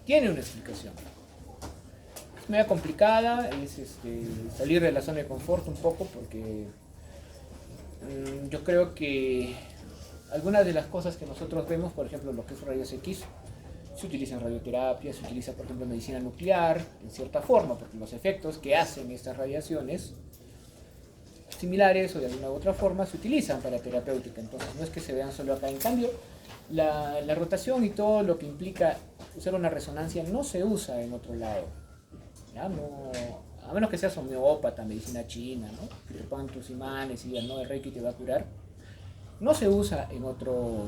tiene una explicación. Es media complicada, es salir de la zona de confort un poco porque yo creo que algunas de las cosas que nosotros vemos, por ejemplo lo que es rayos X, se utiliza en radioterapia, se utiliza por ejemplo en medicina nuclear, en cierta forma, porque los efectos que hacen estas radiaciones similares o de alguna u otra forma se utilizan para terapéutica, entonces no es que se vean solo acá. En cambio, la rotación y todo lo que implica usar una resonancia no se usa en otro lado, ¿ya? No, a menos que seas homeópata, medicina china, ¿no? Que te pongan tus imanes y digan, no, el reiki te va a curar. No se usa en otro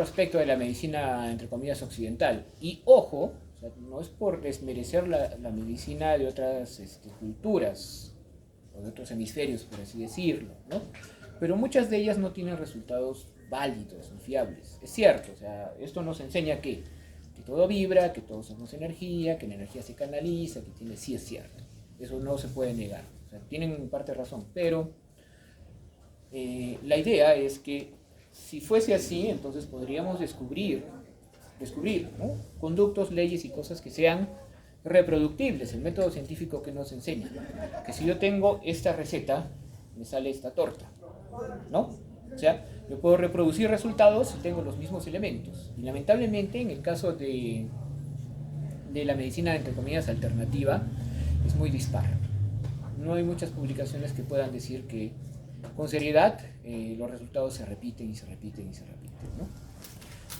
aspecto de la medicina, entre comillas, occidental. Y ojo, o sea, no es por desmerecer la medicina de otras culturas o de otros hemisferios, por así decirlo, ¿no? Pero muchas de ellas no tienen resultados válidos y fiables. Es cierto, o sea, esto nos enseña que todo vibra, que todos somos energía, que la energía se canaliza, que tiene, sí es cierto. Eso no se puede negar. O sea, tienen en parte razón, pero la idea es que si fuese así, entonces podríamos descubrir, ¿no? Conductos, leyes y cosas que sean reproductibles, el método científico que nos enseña. Que si yo tengo esta receta, me sale esta torta, ¿no? O sea, yo puedo reproducir resultados si tengo los mismos elementos. Y lamentablemente, en el caso de la medicina, entre comillas, alternativa, es muy dispar. No hay muchas publicaciones que puedan decir que con seriedad los resultados se repiten y se repiten y se repiten, ¿no?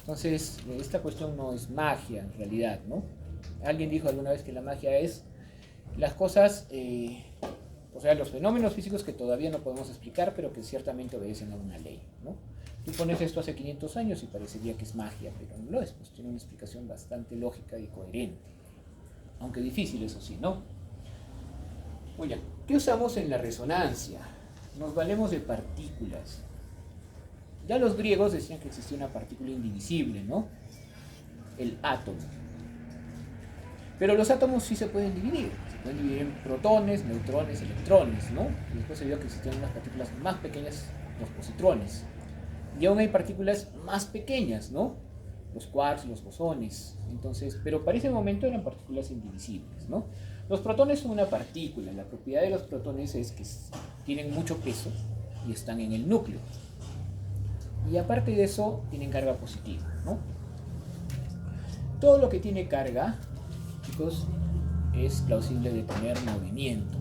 Entonces, esta cuestión no es magia en realidad, ¿no? Alguien dijo alguna vez que la magia es las cosas, o sea, los fenómenos físicos que todavía no podemos explicar, pero que ciertamente obedecen a una ley, ¿no? Tú pones esto hace 500 años y parecería que es magia, pero no lo es, pues tiene una explicación bastante lógica y coherente, aunque difícil, eso sí, ¿no? Oye, ¿qué usamos en la resonancia? Nos valemos de partículas. Ya los griegos decían que existía una partícula indivisible, ¿no? El átomo. Pero los átomos sí se pueden dividir. Se pueden dividir en protones, neutrones, electrones, ¿no? Y después se vio que existían unas partículas más pequeñas, los positrones. Y aún hay partículas más pequeñas, ¿no? Los quarks, los bosones. Entonces, pero para ese momento eran partículas indivisibles, ¿no? Los protones son una partícula. La propiedad de los protones es que tienen mucho peso y están en el núcleo. Y aparte de eso, tienen carga positiva, ¿no? Todo lo que tiene carga, chicos, es plausible de tener movimiento.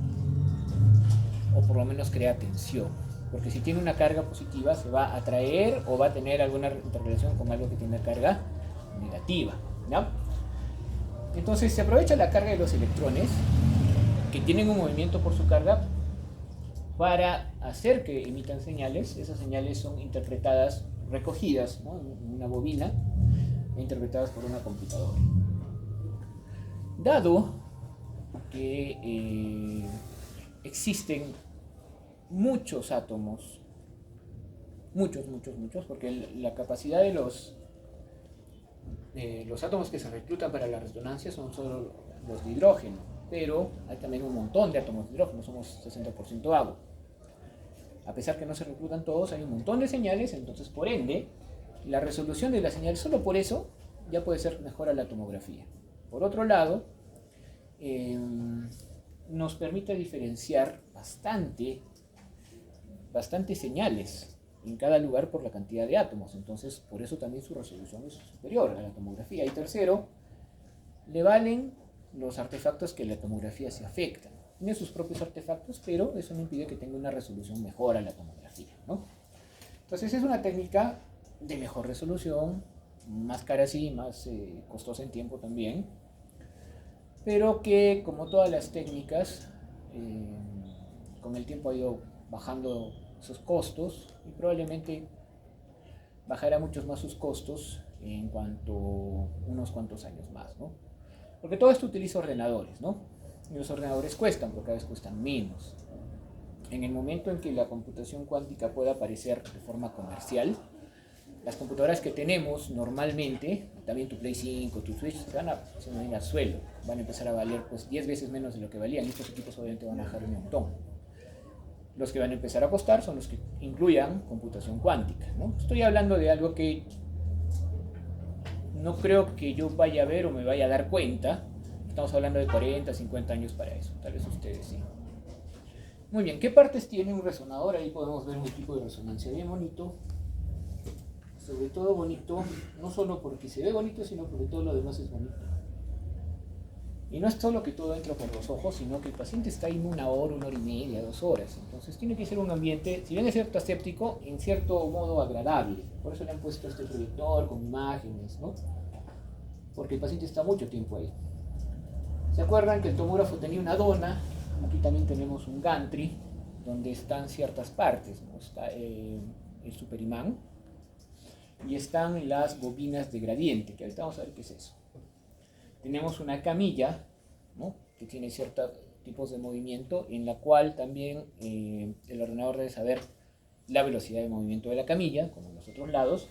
O por lo menos crea tensión. Porque si tiene una carga positiva, se va a atraer o va a tener alguna interrelación con algo que tiene carga negativa, ¿no? Entonces se aprovecha la carga de los electrones, que tienen un movimiento por su carga, para hacer que emitan señales. Esas señales son interpretadas, recogidas, ¿no?, en una bobina e interpretadas por una computadora. Dado que existen muchos átomos, muchos, porque la capacidad de los átomos que se reclutan para la resonancia son solo los de hidrógeno, pero hay también un montón de átomos de hidrógeno, somos 60% agua. A pesar que no se reclutan todos, hay un montón de señales, entonces por ende, la resolución de la señal, solo por eso, ya puede ser mejor a la tomografía. Por otro lado, nos permite diferenciar bastante señales en cada lugar por la cantidad de átomos, entonces por eso también su resolución es superior a la tomografía. Y tercero, le valen los artefactos que la tomografía se afectan. Tiene sus propios artefactos, pero eso no impide que tenga una resolución mejor a la tomografía, ¿no? Entonces es una técnica de mejor resolución, más cara sí, más costosa en tiempo también, pero que, como todas las técnicas, con el tiempo ha ido bajando sus costos y probablemente bajará muchos más sus costos en unos cuantos años más, ¿no? Porque todo esto utiliza ordenadores, ¿no? Y los ordenadores cuestan, pero cada vez cuestan menos. En el momento en que la computación cuántica pueda aparecer de forma comercial, las computadoras que tenemos normalmente, también tu Play 5, tu Switch, se van a ir al suelo, van a empezar a valer pues 10 veces menos de lo que valían, y estos equipos obviamente van a bajar un montón. Los que van a empezar a costar son los que incluyan computación cuántica, ¿no? Estoy hablando de algo que no creo que yo vaya a ver o me vaya a dar cuenta. Estamos hablando de 40, 50 años para eso, tal vez ustedes sí. Muy bien, ¿qué partes tiene un resonador? Ahí podemos ver un tipo de resonancia bien bonito. Sobre todo bonito, no solo porque se ve bonito, sino porque todo lo demás es bonito. Y no es solo que todo entra por los ojos, sino que el paciente está ahí 1 hora, 1 hora y media, 2 horas. Entonces tiene que ser un ambiente, si bien es cierto aséptico, en cierto modo agradable. Por eso le han puesto este proyector con imágenes, ¿no? Porque el paciente está mucho tiempo ahí. ¿Se acuerdan que el tomógrafo tenía una dona? Aquí también tenemos un gantry, donde están ciertas partes, ¿no? Está el superimán y están las bobinas de gradiente, que ahorita vamos a ver qué es eso. Tenemos una camilla, ¿no? Que tiene ciertos tipos de movimiento, en la cual también el ordenador debe saber la velocidad de movimiento de la camilla, como en los otros lados.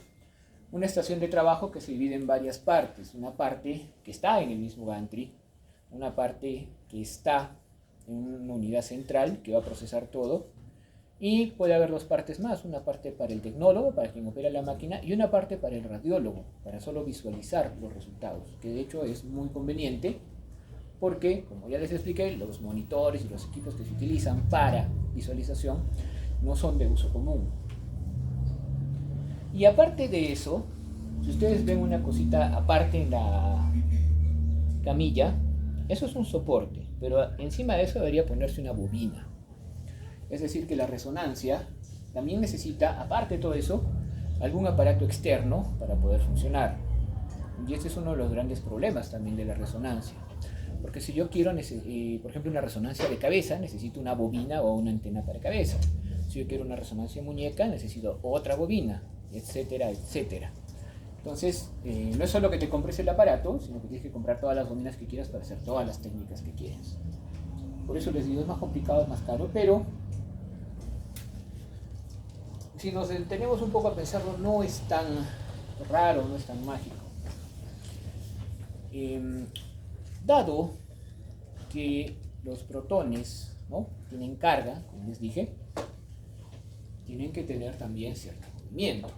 Una estación de trabajo que se divide en varias partes. Una parte que está en el mismo gantry, una parte que está en una unidad central que va a procesar todo, y puede haber 2 partes más, una parte para el tecnólogo, para quien opera la máquina, y una parte para el radiólogo, para solo visualizar los resultados, que de hecho es muy conveniente porque, como ya les expliqué, los monitores y los equipos que se utilizan para visualización no son de uso común. Y aparte de eso, si ustedes ven una cosita aparte en la camilla, eso es un soporte, pero encima de eso debería ponerse una bobina. Es decir, que la resonancia también necesita, aparte de todo eso, algún aparato externo para poder funcionar. Y este es uno de los grandes problemas también de la resonancia. Porque si yo quiero, por ejemplo, una resonancia de cabeza, necesito una bobina o una antena para cabeza. Si yo quiero una resonancia de muñeca, necesito otra bobina, etcétera, etcétera. Entonces, no es solo que te compres el aparato, sino que tienes que comprar todas las bobinas que quieras para hacer todas las técnicas que quieras. Por eso les digo, es más complicado, es más caro, pero si nos detenemos un poco a pensarlo, no es tan raro, no es tan mágico. Dado que los protones, ¿no?, tienen carga, como les dije, tienen que tener también cierto movimiento.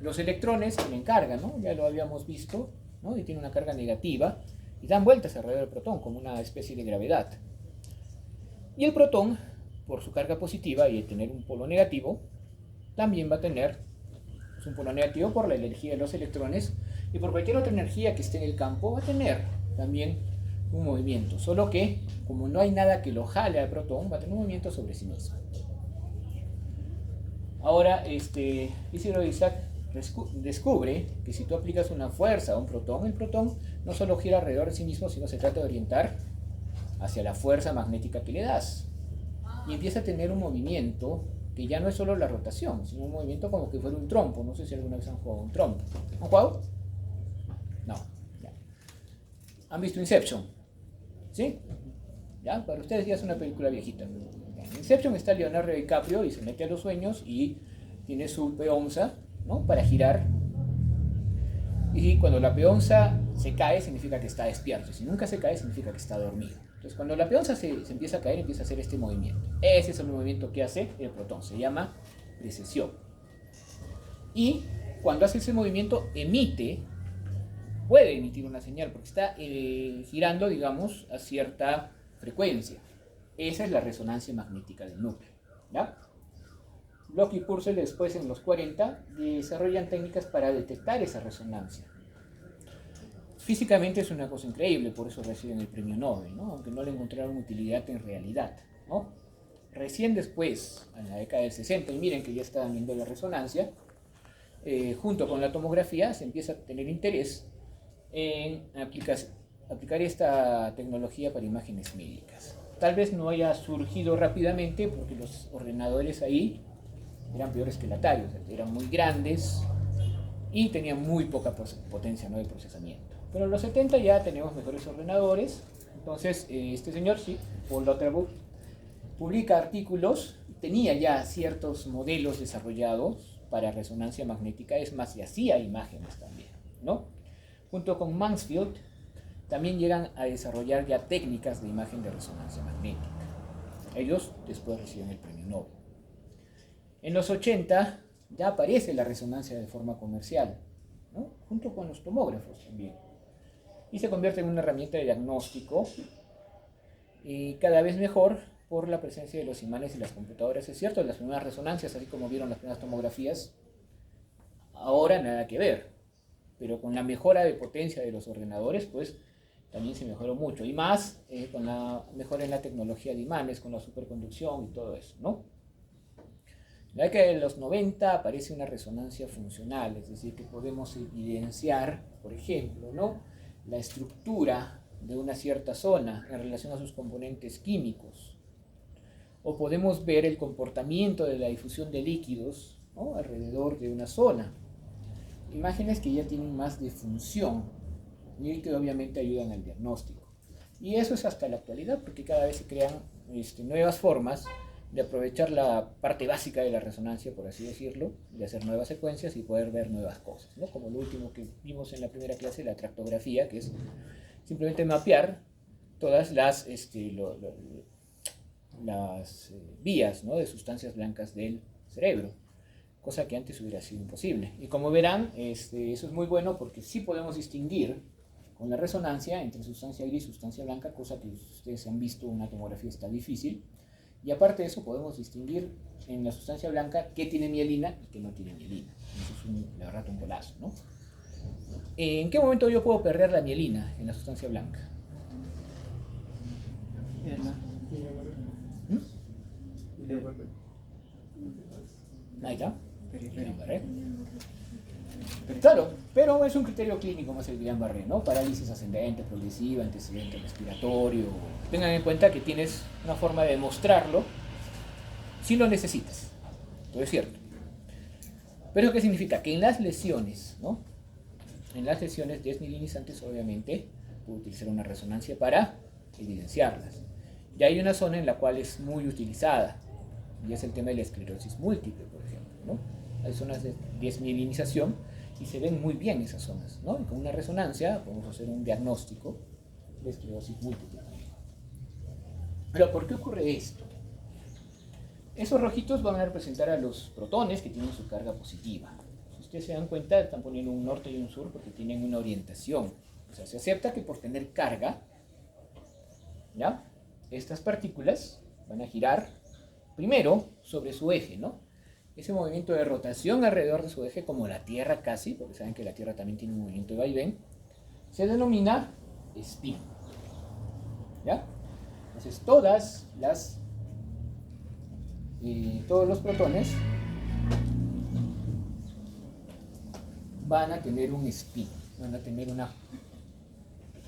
Los electrones tienen carga, ¿no? Ya lo habíamos visto, ¿no? Y tienen una carga negativa y dan vueltas alrededor del protón como una especie de gravedad. Y el protón, por su carga positiva y tener un polo negativo, también va a tener un polo negativo por la energía de los electrones, y por cualquier otra energía que esté en el campo va a tener también un movimiento, solo que como no hay nada que lo jale al protón, va a tener un movimiento sobre sí mismo. Ahora, Isidro Isaac descubre que si tú aplicas una fuerza a un protón, el protón no solo gira alrededor de sí mismo, sino se trata de orientar hacia la fuerza magnética que le das, y empieza a tener un movimiento que ya no es solo la rotación, sino un movimiento como que fuera un trompo. No sé si alguna vez han jugado un trompo. ¿Han jugado? No. Ya. ¿Han visto Inception? ¿Sí? ¿Ya? Para ustedes ya es una película viejita. En Inception está Leonardo DiCaprio y se mete a los sueños y tiene su peonza, ¿no?, para girar. Y cuando la peonza se cae significa que está despierto. Si nunca se cae significa que está dormido. Entonces cuando la peonza se empieza a caer, empieza a hacer este movimiento. Ese es el movimiento que hace el protón. Se llama precesión. Y cuando hace ese movimiento puede emitir una señal porque está girando, digamos, a cierta frecuencia. Esa es la resonancia magnética del núcleo, ¿ya? Bloch y Purcell después, en los 40, desarrollan técnicas para detectar esa resonancia. Físicamente es una cosa increíble, por eso reciben el premio Nobel, ¿no?, aunque no le encontraron utilidad en realidad, ¿no? Recién después, en la década del 60, y miren que ya estaban viendo la resonancia, junto con la tomografía se empieza a tener interés en aplicar esta tecnología para imágenes médicas. Tal vez no haya surgido rápidamente porque los ordenadores ahí eran peores que el Atari, o sea, eran muy grandes y tenían muy poca potencia, ¿no?, de procesamiento. Pero en los 70 ya tenemos mejores ordenadores. Entonces este señor, sí, Paul Lauterbach, publica artículos, tenía ya ciertos modelos desarrollados para resonancia magnética, es más, y hacía imágenes también, ¿no? Junto con Mansfield también llegan a desarrollar ya técnicas de imagen de resonancia magnética. Ellos después reciben el premio Nobel. En los 80 ya aparece la resonancia de forma comercial, ¿no?, junto con los tomógrafos también. Y se convierte en una herramienta de diagnóstico cada vez mejor por la presencia de los imanes y las computadoras. Es cierto, las primeras resonancias, así como vieron las primeras tomografías, ahora nada que ver, pero con la mejora de potencia de los ordenadores, pues también se mejoró mucho, y más con la mejora en la tecnología de imanes, con la superconducción y todo eso, ¿no? En la década de los 90 aparece una resonancia funcional, es decir, que podemos evidenciar, por ejemplo, ¿no?, la estructura de una cierta zona en relación a sus componentes químicos, o podemos ver el comportamiento de la difusión de líquidos, ¿no?, alrededor de una zona. Imágenes que ya tienen más de función y que obviamente ayudan al diagnóstico. Y eso es hasta la actualidad, porque cada vez se crean nuevas formas de aprovechar la parte básica de la resonancia, por así decirlo, de hacer nuevas secuencias y poder ver nuevas cosas, ¿no? Como lo último que vimos en la primera clase, la tractografía, que es simplemente mapear todas las vías, ¿no?, de sustancias blancas del cerebro, cosa que antes hubiera sido imposible. Y como verán, eso es muy bueno porque sí podemos distinguir con la resonancia entre sustancia gris y sustancia blanca, cosa que ustedes han visto en una tomografía está difícil. Y aparte de eso podemos distinguir en la sustancia blanca qué tiene mielina y qué no tiene mielina. Eso es la verdad un golazo, ¿no? ¿En qué momento yo puedo perder la mielina en la sustancia blanca? Ahí está. Claro, pero es un criterio clínico más el Guillain-Barré, ¿no? Parálisis ascendente, progresiva, antecedente respiratorio. Tengan en cuenta que tienes una forma de demostrarlo si lo necesitas. Todo es cierto. Pero ¿qué significa? Que en las lesiones, ¿no?, en las lesiones desmielinizantes, obviamente, puedo utilizar una resonancia para evidenciarlas. Y hay una zona en la cual es muy utilizada, y es el tema de la esclerosis múltiple, por ejemplo, ¿no? Hay zonas de desmielinización y se ven muy bien esas zonas, ¿no? Y con una resonancia podemos hacer un diagnóstico de esclerosis múltiple también. Pero ¿por qué ocurre esto? Esos rojitos van a representar a los protones que tienen su carga positiva. Si ustedes se dan cuenta, están poniendo un norte y un sur porque tienen una orientación. O sea, se acepta que por tener carga, ¿ya?, estas partículas van a girar primero sobre su eje, ¿no? Ese movimiento de rotación alrededor de su eje, como la Tierra casi, porque saben que la Tierra también tiene un movimiento de vaivén, se denomina spin. ¿Ya? Entonces todos los protones van a tener un spin, van a tener una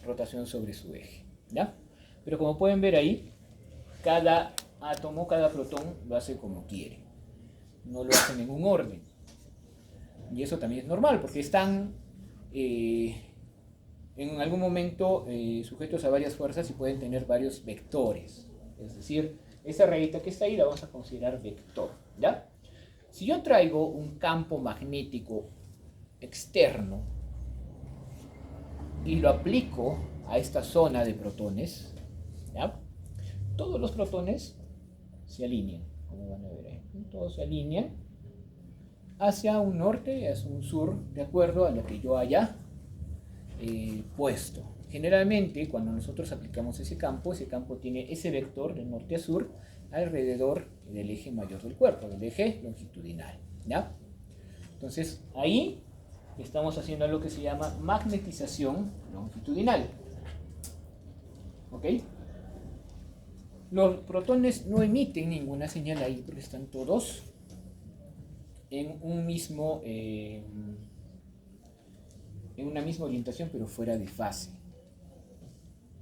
rotación sobre su eje, ¿ya? Pero como pueden ver ahí, cada átomo, cada protón lo hace como quiere, no lo hacen en un orden. Y eso también es normal, porque están en algún momento sujetos a varias fuerzas y pueden tener varios vectores. Es decir, esa rayita que está ahí la vamos a considerar vector, ¿ya? Si yo traigo un campo magnético externo y lo aplico a esta zona de protones, ¿ya?, todos los protones se alinean, como van a ver ahí. Todos se alinean hacia un norte y hacia un sur, de acuerdo a lo que yo haya puesto. Generalmente, cuando nosotros aplicamos ese campo tiene ese vector de norte a sur alrededor del eje mayor del cuerpo, del eje longitudinal, ¿ya? Entonces, ahí estamos haciendo algo que se llama magnetización longitudinal. ¿Ok? Los protones no emiten ninguna señal ahí porque están todos en una misma orientación, pero fuera de fase.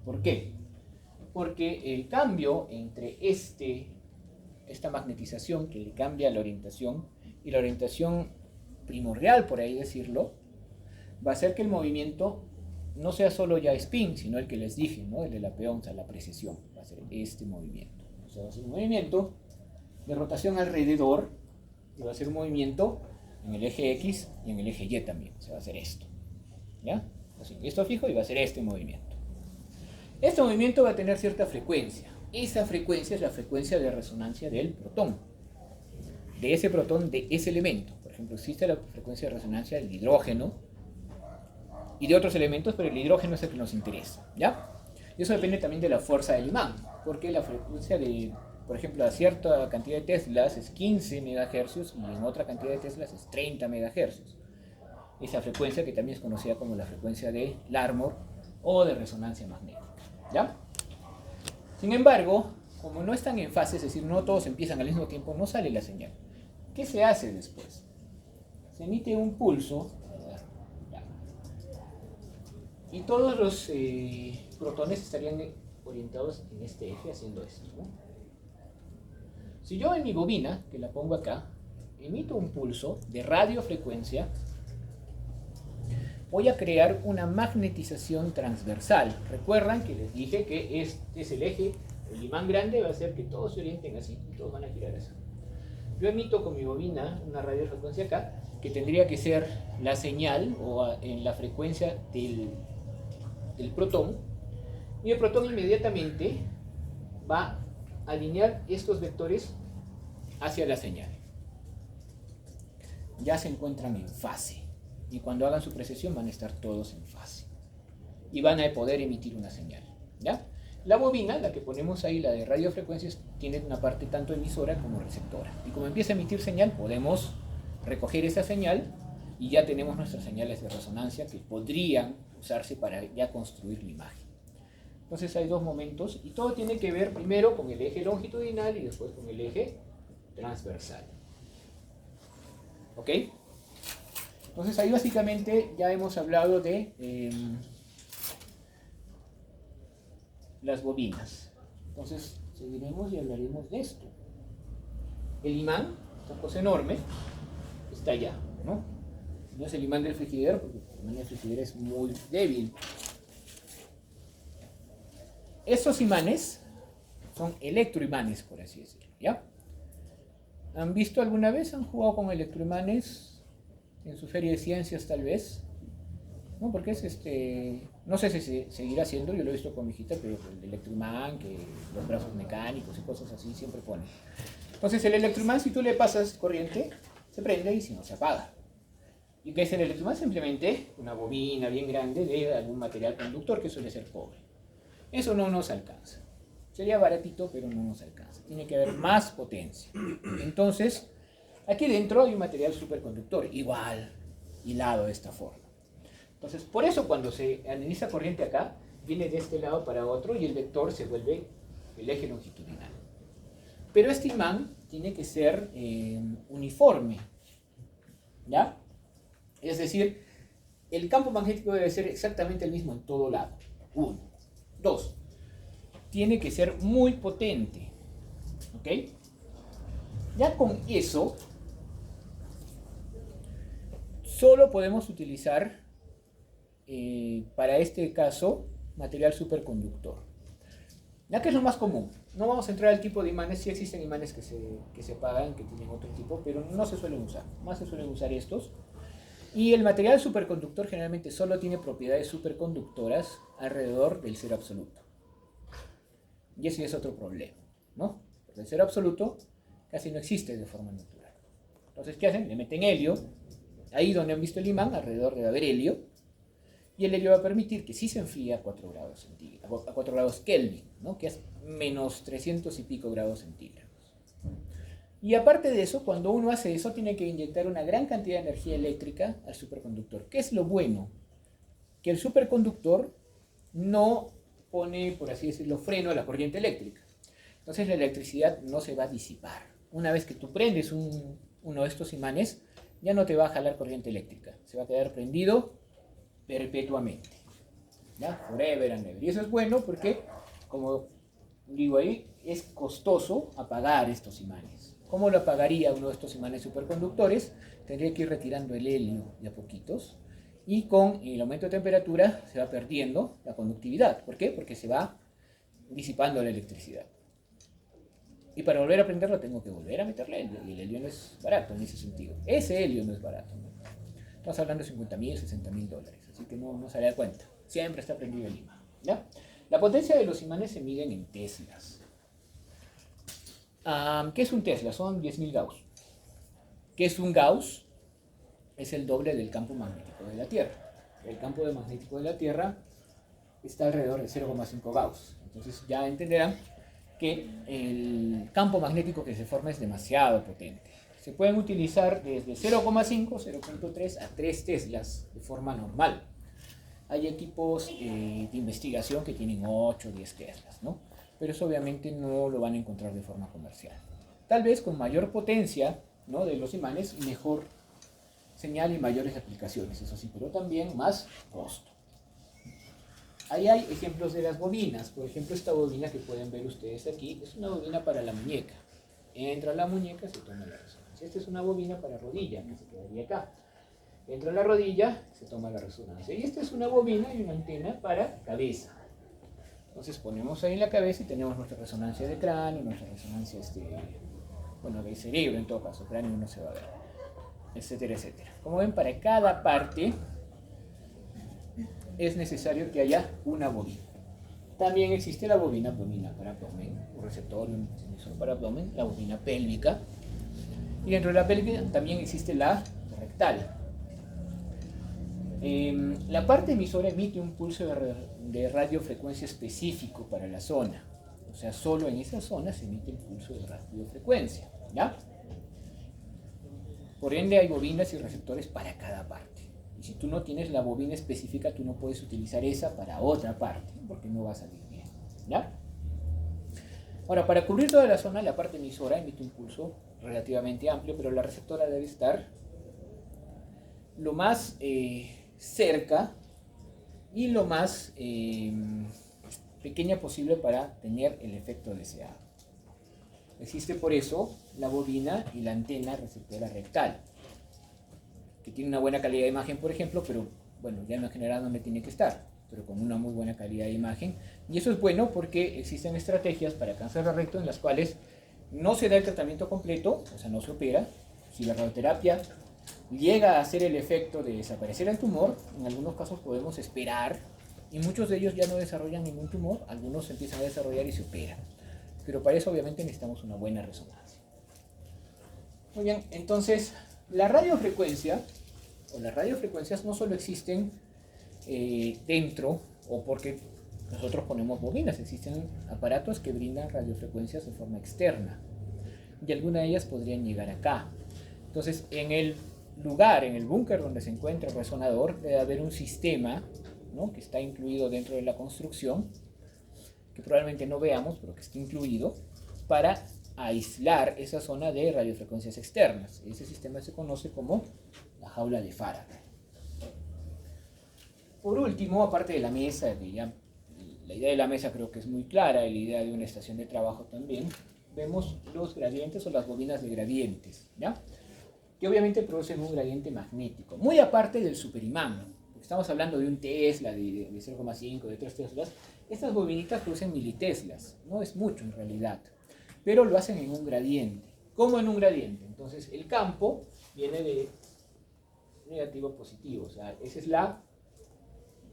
¿Por qué? Porque el cambio entre esta magnetización que le cambia la orientación y la orientación primordial, por ahí decirlo, va a hacer que el movimiento no sea solo ya spin, sino el que les dije, ¿no?, el de la peonza, la precesión. Va a ser este movimiento. O sea, va a ser un movimiento de rotación alrededor y va a ser un movimiento en el eje X y en el eje Y también. O sea, va a ser esto. ¿Ya? Así, esto fijo y va a ser este movimiento. Este movimiento va a tener cierta frecuencia. Esa frecuencia es la frecuencia de resonancia del protón. De ese protón, de ese elemento. Por ejemplo, existe la frecuencia de resonancia del hidrógeno, y de otros elementos, pero el hidrógeno es el que nos interesa, ¿ya? Y eso depende también de la fuerza del imán, porque la frecuencia de, por ejemplo, a cierta cantidad de teslas es 15 MHz y en otra cantidad de teslas es 30 MHz. Esa frecuencia que también es conocida como la frecuencia de Larmor o de resonancia magnética, ¿ya? Sin embargo, como no están en fase, es decir, no todos empiezan al mismo tiempo, no sale la señal. ¿Qué se hace después? Se emite un pulso y todos los protones estarían orientados en este eje haciendo esto, ¿no? Si yo en mi bobina, que la pongo acá, emito un pulso de radiofrecuencia, voy a crear una magnetización transversal. Recuerdan que les dije que este es el eje, el imán grande va a hacer que todos se orienten así, y todos van a girar así. Yo emito con mi bobina una radiofrecuencia acá, que tendría que ser la señal o en la frecuencia del protón, y el protón inmediatamente va a alinear estos vectores hacia la señal. Ya se encuentran en fase, y cuando hagan su precesión van a estar todos en fase y van a poder emitir una señal, ¿ya? La bobina, la que ponemos ahí, la de radiofrecuencias, tiene una parte tanto emisora como receptora, y como empieza a emitir señal podemos recoger esa señal y ya tenemos nuestras señales de resonancia que podrían usarse para ya construir la imagen. Entonces hay dos momentos y todo tiene que ver primero con el eje longitudinal y después con el eje transversal. ¿Ok? Entonces ahí básicamente ya hemos hablado de las bobinas. Entonces seguiremos y hablaremos de esto. El imán, esta cosa enorme, está allá, ¿no? No es el imán del frigider, porque el imán del frigider es muy débil. Estos imanes son electroimanes, por así decirlo, ¿ya? ¿Han visto alguna vez? ¿Han jugado con electroimanes en su feria de ciencias, tal vez? No, porque es no sé si se seguirá haciendo, yo lo he visto con mi hijita, pero el electroimán, que los brazos mecánicos y cosas así siempre ponen. Entonces el electroimán, si tú le pasas corriente, se prende y si no, se apaga. ¿Y qué es el electroimán? Simplemente una bobina bien grande de algún material conductor que suele ser cobre. Eso no nos alcanza. Sería baratito, pero no nos alcanza. Tiene que haber más potencia. Entonces, aquí dentro hay un material superconductor, igual, hilado de esta forma. Entonces, por eso cuando se analiza corriente acá, viene de este lado para otro y el vector se vuelve el eje longitudinal. Pero este imán tiene que ser uniforme, ¿ya? Es decir, el campo magnético debe ser exactamente el mismo en todo lado. 1. 2. Tiene que ser muy potente, ¿ok? Ya con eso, solo podemos utilizar, para este caso, material superconductor. Ya que es lo más común. No vamos a entrar al tipo de imanes, sí existen imanes que se pagan, que tienen otro tipo, pero no se suelen usar. Más se suelen usar estos. Y el material superconductor generalmente solo tiene propiedades superconductoras alrededor del cero absoluto. Y ese es otro problema, ¿no? Porque el cero absoluto casi no existe de forma natural. Entonces, ¿qué hacen? Le meten helio, ahí donde han visto el imán, alrededor debe haber helio, y el helio va a permitir que sí se enfríe a 4 grados centígrados, a 4 grados Kelvin, ¿no? Que es menos 300 y pico grados centígrados. Y aparte de eso, cuando uno hace eso, tiene que inyectar una gran cantidad de energía eléctrica al superconductor. ¿Qué es lo bueno? Que el superconductor no pone, por así decirlo, freno a la corriente eléctrica. Entonces la electricidad no se va a disipar. Una vez que tú prendes uno de estos imanes, ya no te va a jalar corriente eléctrica. Se va a quedar prendido perpetuamente, ¿ya? Forever and ever. Y eso es bueno porque, como digo ahí, es costoso apagar estos imanes. ¿Cómo lo apagaría uno de estos imanes superconductores? Tendría que ir retirando el helio de a poquitos y con el aumento de temperatura se va perdiendo la conductividad. ¿Por qué? Porque se va disipando la electricidad. Y para volver a prenderlo tengo que volver a meterle helio, y el helio no es barato en ese sentido. Ese helio no es barato, ¿no? Estamos hablando de $50,000, $60,000, así que no sale a cuenta. Siempre está prendido el imán, ¿ya? La potencia de los imanes se miden en teslas. ¿Qué es un tesla? Son 10.000 Gauss. ¿Qué es un Gauss? Es el doble del campo magnético de la Tierra. el campo magnético de la Tierra está alrededor de 0,5 Gauss. Entonces ya entenderán que el campo magnético que se forma es demasiado potente. Se pueden utilizar desde 0,5, 0,3 a 3 teslas de forma normal. Hay equipos de investigación que tienen 8 o 10 teslas, ¿no? Pero eso obviamente no lo van a encontrar de forma comercial. Tal vez con mayor potencia, ¿no?, de los imanes, mejor señal y mayores aplicaciones, eso sí, pero también más costo. Ahí hay ejemplos de las bobinas. Por ejemplo, esta bobina que pueden ver ustedes aquí es una bobina para la muñeca. Entra la muñeca, se toma la resonancia. Esta es una bobina para rodilla, que se quedaría acá. Entra la rodilla, se toma la resonancia. Y esta es una bobina y una antena para cabeza. Entonces ponemos ahí la cabeza y tenemos nuestra resonancia de cráneo, nuestra resonancia de cerebro en todo caso. Cráneo no se va a ver, etcétera, etcétera. Como ven, para cada parte es necesario que haya una bobina. También existe la bobina abdominal para abdomen, un receptor y un emisor para abdomen, la bobina pélvica. Y dentro de la pélvica también existe la rectal. La parte emisora emite un pulso de radiofrecuencia específico para la zona. O sea, solo en esa zona se emite el pulso de radiofrecuencia, ¿ya? Por ende, hay bobinas y receptores para cada parte. Y si tú no tienes la bobina específica, tú no puedes utilizar esa para otra parte, porque no va a salir bien, ¿ya? Ahora, para cubrir toda la zona, la parte emisora emite un pulso relativamente amplio, pero la receptora debe estar lo más cerca y lo más pequeña posible para tener el efecto deseado. Existe por eso la bobina y la antena receptora rectal, que tiene una buena calidad de imagen, por ejemplo, pero bueno, ya en general no me tiene que estar, pero con una muy buena calidad de imagen. Y eso es bueno porque existen estrategias para cáncer de recto en las cuales no se da el tratamiento completo, o sea, no se opera. Si la radioterapia llega a hacer el efecto de desaparecer el tumor, en algunos casos podemos esperar, y muchos de ellos ya no desarrollan ningún tumor, algunos se empiezan a desarrollar y se operan. Pero para eso obviamente necesitamos una buena resonancia. Muy bien, entonces la radiofrecuencia o las radiofrecuencias no solo existen dentro o porque nosotros ponemos bobinas, existen aparatos que brindan radiofrecuencias de forma externa y algunas de ellas podrían llegar acá. Entonces, en el lugar, en el búnker donde se encuentra el resonador, debe haber un sistema, ¿no?, que está incluido dentro de la construcción, que probablemente no veamos, pero que está incluido, para aislar esa zona de radiofrecuencias externas. Ese sistema se conoce como la jaula de Faraday. Por último, aparte de la mesa, la idea de la mesa creo que es muy clara, y la idea de una estación de trabajo también, vemos los gradientes o las bobinas de gradientes, ¿ya?, que obviamente producen un gradiente magnético, muy aparte del superimán. Estamos hablando de un Tesla, de 0,5, de 3 Teslas. Estas bobinitas producen militeslas, no es mucho en realidad, pero lo hacen en un gradiente. ¿Cómo en un gradiente? Entonces el campo viene de negativo a positivo, o sea, esa es la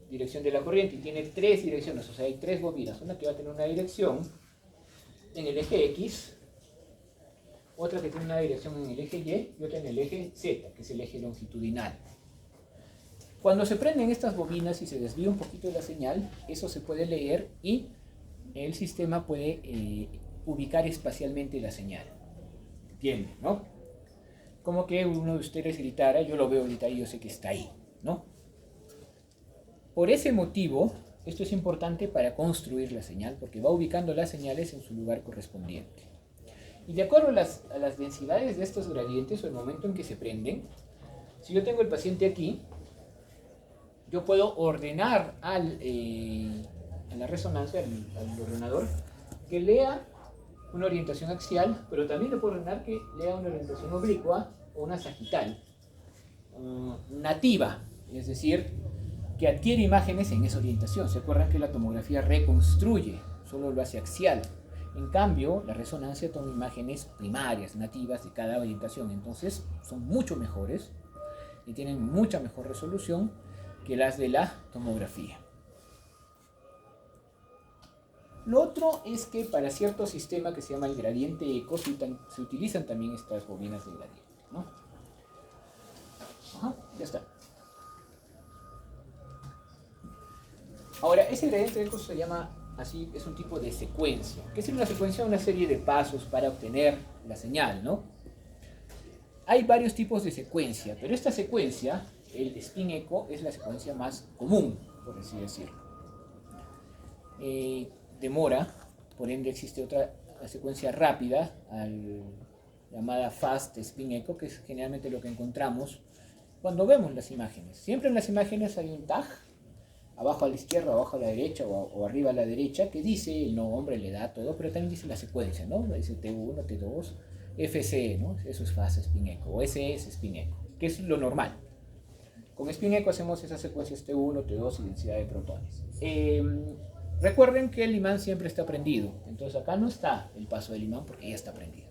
dirección de la corriente y tiene 3 direcciones, o sea, hay 3 bobinas, una que va a tener una dirección en el eje X, otra que tiene una dirección en el eje Y y otra en el eje Z, que es el eje longitudinal. Cuando se prenden estas bobinas y se desvía un poquito la señal, eso se puede leer y el sistema puede ubicar espacialmente la señal. ¿Entienden, no? Como que uno de ustedes gritara, yo lo veo gritar y yo sé que está ahí, ¿no? Por ese motivo, esto es importante para construir la señal, porque va ubicando las señales en su lugar correspondiente. Y de acuerdo a las densidades de estos gradientes o el momento en que se prenden, si yo tengo el paciente aquí, yo puedo ordenar a la resonancia, al ordenador, que lea una orientación axial, pero también le puedo ordenar que lea una orientación oblicua o una sagital, nativa, es decir, que adquiere imágenes en esa orientación. ¿Se acuerdan que la tomografía reconstruye? Solo lo hace axial. En cambio, la resonancia toma imágenes primarias, nativas de cada orientación. Entonces, son mucho mejores y tienen mucha mejor resolución que las de la tomografía. Lo otro es que para cierto sistema que se llama el gradiente eco se utilizan también estas bobinas de gradiente, ¿no? Ajá, ya está. Ahora, ese gradiente de eco se llama así, es un tipo de secuencia. ¿Qué es una secuencia? Una serie de pasos para obtener la señal, ¿no? Hay varios tipos de secuencia, pero esta secuencia, el spin echo, es la secuencia más común, por así decirlo. Demora, por ende existe otra secuencia rápida, llamada fast spin echo, que es generalmente lo que encontramos cuando vemos las imágenes. Siempre en las imágenes hay un tag, abajo a la izquierda, abajo a la derecha o arriba a la derecha, que dice el nombre, la edad, todo, pero también dice la secuencia, ¿no? Dice T1, T2, FC, ¿no? Eso es fast spin echo, o SS spin echo, que es lo normal. Con spin echo hacemos esas secuencias T1, T2 y densidad de protones. Recuerden que el imán siempre está prendido, entonces acá no está el paso del imán porque ya está prendido.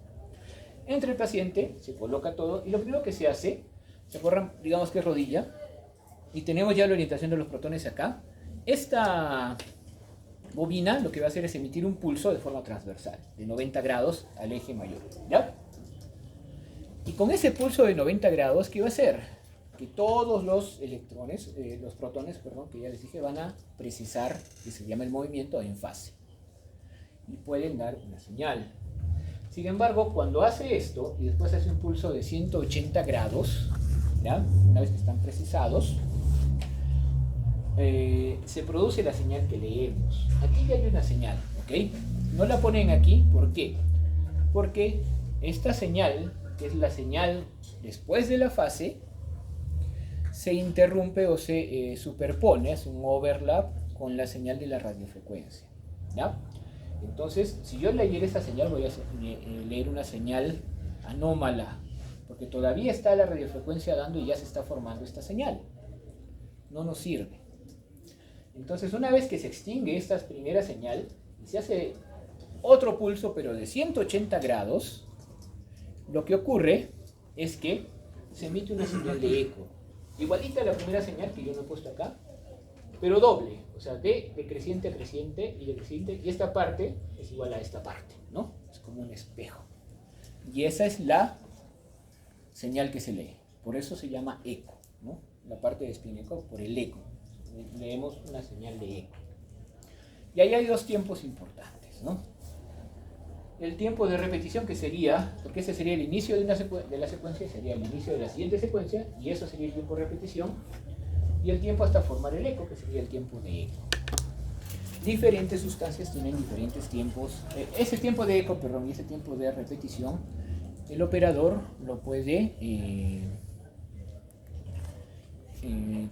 Entre el paciente se coloca todo y lo primero que se hace, se acuerdan, digamos que es rodilla, y tenemos ya la orientación de los protones acá. Esta bobina lo que va a hacer es emitir un pulso de forma transversal, de 90 grados al eje mayor, ¿ya? Y con ese pulso de 90 grados, ¿qué va a hacer? Que todos los electrones, los protones, perdón, que ya les dije, van a precisar, que se llama el movimiento en fase. Y pueden dar una señal. Sin embargo, cuando hace esto, y después hace un pulso de 180 grados, ¿ya? Una vez que están precisados, se produce la señal que leemos. Aquí ya hay una señal, ¿ok? No la ponen aquí, ¿por qué? Porque esta señal, que es la señal después de la fase, se interrumpe o se superpone, hace un overlap con la señal de la radiofrecuencia, ¿ya? Entonces, si yo leyera esa señal, voy a leer una señal anómala, porque todavía está la radiofrecuencia dando y ya se está formando esta señal. No nos sirve. Entonces, una vez que se extingue esta primera señal, y se hace otro pulso, pero de 180 grados, lo que ocurre es que se emite una señal de eco. Igualita a la primera señal que yo no he puesto acá, pero doble, o sea, de creciente a creciente y de creciente, y esta parte es igual a esta parte, ¿no? Es como un espejo. Y esa es la señal que se lee, por eso se llama eco, ¿no? La parte de spin echo por el eco, leemos una señal de eco. Y ahí hay dos tiempos importantes, ¿no? El tiempo de repetición, que sería, porque ese sería el inicio de la secuencia, sería el inicio de la siguiente secuencia, y eso sería el tiempo de repetición, y el tiempo hasta formar el eco, que sería el tiempo de eco. Diferentes sustancias tienen diferentes tiempos. Ese tiempo de eco, perdón, y ese tiempo de repetición, el operador lo puede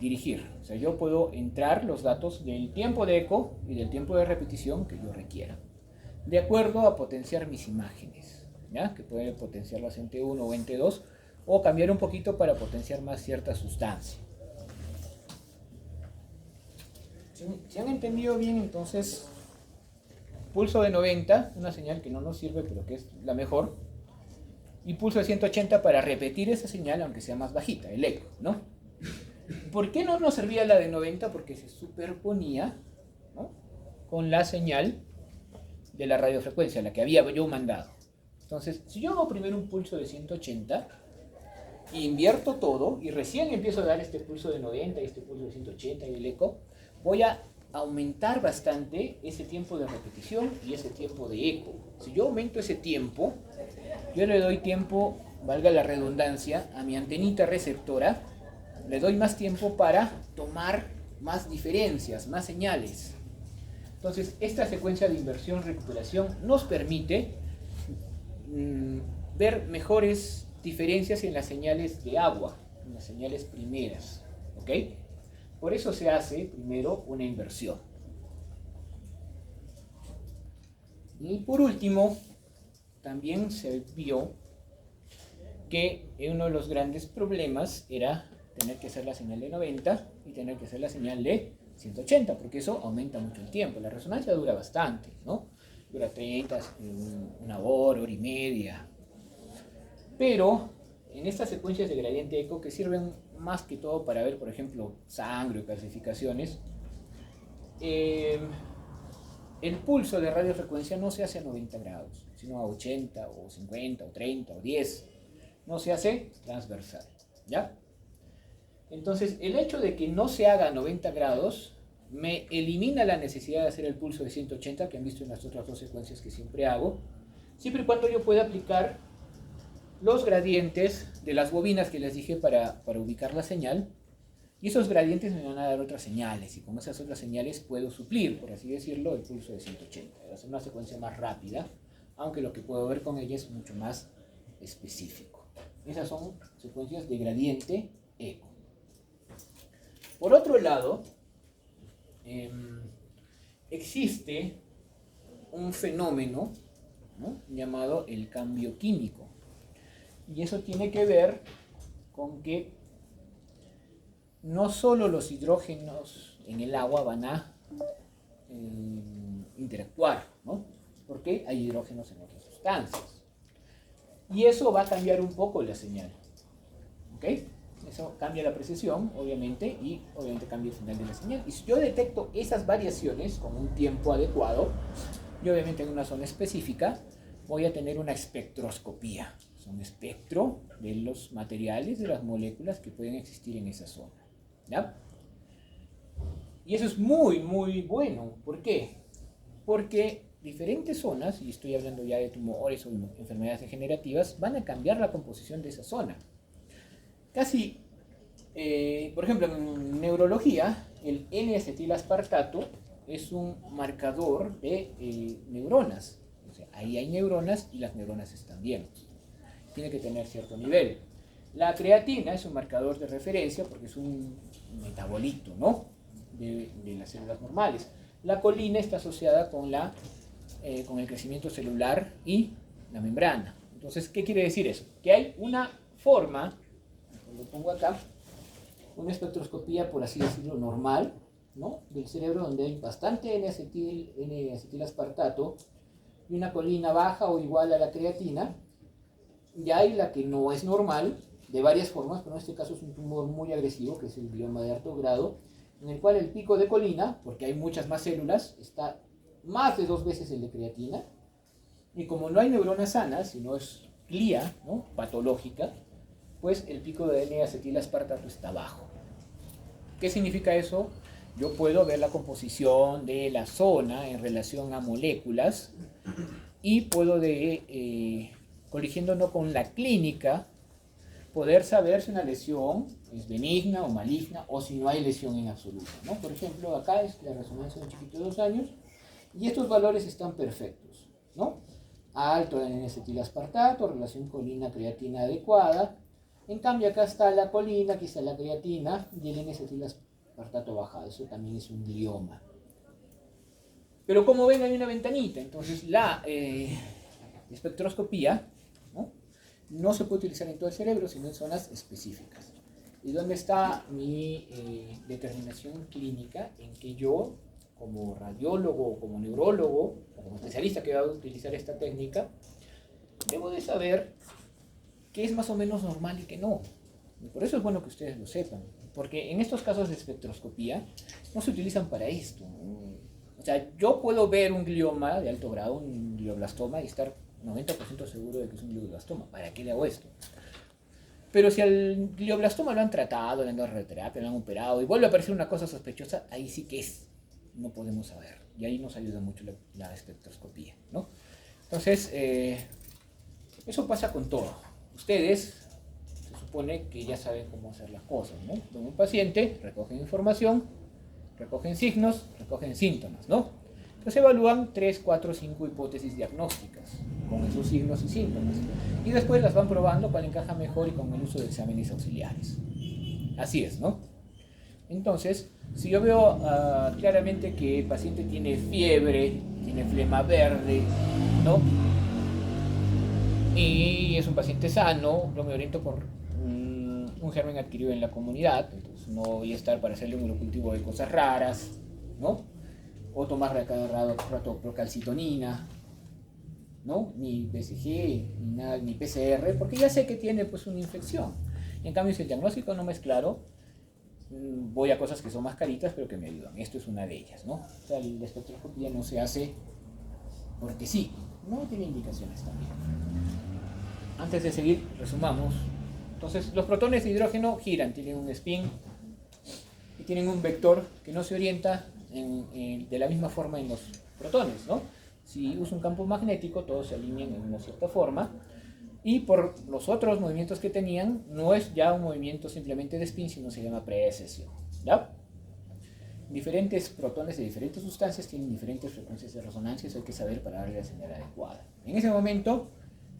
dirigir. O sea, yo puedo entrar los datos del tiempo de eco y del tiempo de repetición que yo requiera, de acuerdo a potenciar mis imágenes, ¿ya? Que puede potenciarlas en T1 o en T2, o cambiar un poquito para potenciar más cierta sustancia. Si han entendido bien, entonces, pulso de 90, una señal que no nos sirve, pero que es la mejor, y pulso de 180 para repetir esa señal, aunque sea más bajita, el eco, ¿no? ¿Por qué no nos servía la de 90? Porque se superponía, ¿no?, con la señal de la radiofrecuencia, la que había yo mandado. Entonces, si yo hago primero un pulso de 180, invierto todo y recién empiezo a dar este pulso de 90 y este pulso de 180 y el eco, voy a aumentar bastante ese tiempo de repetición y ese tiempo de eco. Si yo aumento ese tiempo, yo le doy tiempo, valga la redundancia, a mi antenita receptora, le doy más tiempo para tomar más diferencias, más señales. Entonces, esta secuencia de inversión-recuperación nos permite ver mejores diferencias en las señales de agua, en las señales primeras, ¿ok? Por eso se hace primero una inversión. Y por último, también se vio que uno de los grandes problemas era tener que hacer la señal de 90 y tener que hacer la señal de 180, porque eso aumenta mucho el tiempo. La resonancia dura bastante, ¿no? Dura 30, una hora y media. Pero en estas secuencias de gradiente eco, que sirven más que todo para ver, por ejemplo, sangre o calcificaciones, el pulso de radiofrecuencia no se hace a 90 grados, sino a 80 o 50 o 30 o 10. No se hace transversal, ¿ya? Entonces, el hecho de que no se haga a 90 grados me elimina la necesidad de hacer el pulso de 180 que han visto en las otras dos secuencias que siempre hago, siempre y cuando yo pueda aplicar los gradientes de las bobinas que les dije para ubicar la señal, y esos gradientes me van a dar otras señales, y con esas otras señales puedo suplir, por así decirlo, el pulso de 180. Va a ser una secuencia más rápida, aunque lo que puedo ver con ella es mucho más específico. Esas son secuencias de gradiente eco. Por otro lado, existe un fenómeno, ¿no?, llamado el cambio químico. Y eso tiene que ver con que no solo los hidrógenos en el agua van a interactuar, ¿no?, porque hay hidrógenos en otras sustancias. Y eso va a cambiar un poco la señal. ¿Ok? Eso cambia la precisión, obviamente, y obviamente cambia el final de la señal. Y si yo detecto esas variaciones con un tiempo adecuado, y obviamente en una zona específica, voy a tener una espectroscopía. Es un espectro de los materiales, de las moléculas que pueden existir en esa zona. ¿Ya? Y eso es muy, muy bueno. ¿Por qué? Porque diferentes zonas, y estoy hablando ya de tumores o enfermedades degenerativas, van a cambiar la composición de esa zona. Casi, por ejemplo, en neurología, el N-acetilaspartato es un marcador de neuronas. O sea, ahí hay neuronas y las neuronas están bien. Tiene que tener cierto nivel. La creatina es un marcador de referencia porque es un metabolito, ¿no?, de las células normales. La colina está asociada con el crecimiento celular y la membrana. Entonces, ¿qué quiere decir eso? Que hay una forma, lo pongo acá, una espectroscopía, por así decirlo, normal, ¿no?, del cerebro, donde hay bastante N-acetilaspartato y una colina baja o igual a la creatina. Y hay la que no es normal, de varias formas, pero en este caso es un tumor muy agresivo, que es el glioma de alto grado, en el cual el pico de colina, porque hay muchas más células, está más de 2 veces el de creatina, y como no hay neuronas sanas, sino es glía, ¿no?, patológica, pues el pico de N-acetilaspartato está bajo. ¿Qué significa eso? Yo puedo ver la composición de la zona en relación a moléculas y puedo, coligiéndonos con la clínica, poder saber si una lesión es benigna o maligna, o si no hay lesión en absoluto, ¿no? Por ejemplo, acá es la resonancia de un chiquito de 2 años, y estos valores están perfectos, ¿no? Alto en N-acetilaspartato, relación colina-creatina adecuada. En cambio, acá está la colina, aquí está la creatina, y el N-acetilaspartato bajado. Eso también es un glioma. Pero como ven, hay una ventanita. Entonces, la espectroscopía, ¿no?, no se puede utilizar en todo el cerebro, sino en zonas específicas. ¿Y dónde está mi determinación clínica? En que yo, como radiólogo, como neurólogo, o como especialista que va a utilizar esta técnica, debo de saber qué es más o menos normal y qué no. Y por eso es bueno que ustedes lo sepan, porque en estos casos de espectroscopía no se utilizan para esto. O sea, yo puedo ver un glioma de alto grado, un glioblastoma, y estar 90% seguro de que es un glioblastoma. ¿Para qué le hago esto? Pero si al glioblastoma lo han tratado, le han dado radioterapia, lo han operado y vuelve a aparecer una cosa sospechosa, ahí sí que no podemos saber. Y ahí nos ayuda mucho la espectroscopía, ¿no? Entonces, eso pasa con todo. Ustedes se supone que ya saben cómo hacer las cosas, ¿no? Con un paciente recogen información, recogen signos, recogen síntomas, ¿no? Entonces evalúan 3, 4, 5 hipótesis diagnósticas con esos signos y síntomas. Y después las van probando cuál encaja mejor y con el uso de exámenes auxiliares. Así es, ¿no? Entonces, si yo veo claramente que el paciente tiene fiebre, tiene flema verde, ¿no?, y es un paciente sano, yo me oriento por un germen adquirido en la comunidad. Entonces no voy a estar para hacerle un monocultivo de cosas raras, ¿no?, o tomar a cada rato procalcitonina, ¿no?, ni BCG, ni nada, ni PCR, porque ya sé que tiene pues una infección. En cambio, si el diagnóstico no me es claro, voy a cosas que son más caritas, pero que me ayudan. Esto es una de ellas, ¿no? O sea, la espectroscopía no se hace porque sí, no tiene indicaciones también. Antes de seguir, resumamos. Entonces, los protones de hidrógeno giran, tienen un spin y tienen un vector que no se orienta de la misma forma en los protones, ¿no? Si uso un campo magnético, todos se alinean en una cierta forma, y por los otros movimientos que tenían, no es ya un movimiento simplemente de spin, sino se llama precesión, ¿ya? Diferentes protones de diferentes sustancias tienen diferentes frecuencias de resonancia, eso hay que saber para darle la señal adecuada. En ese momento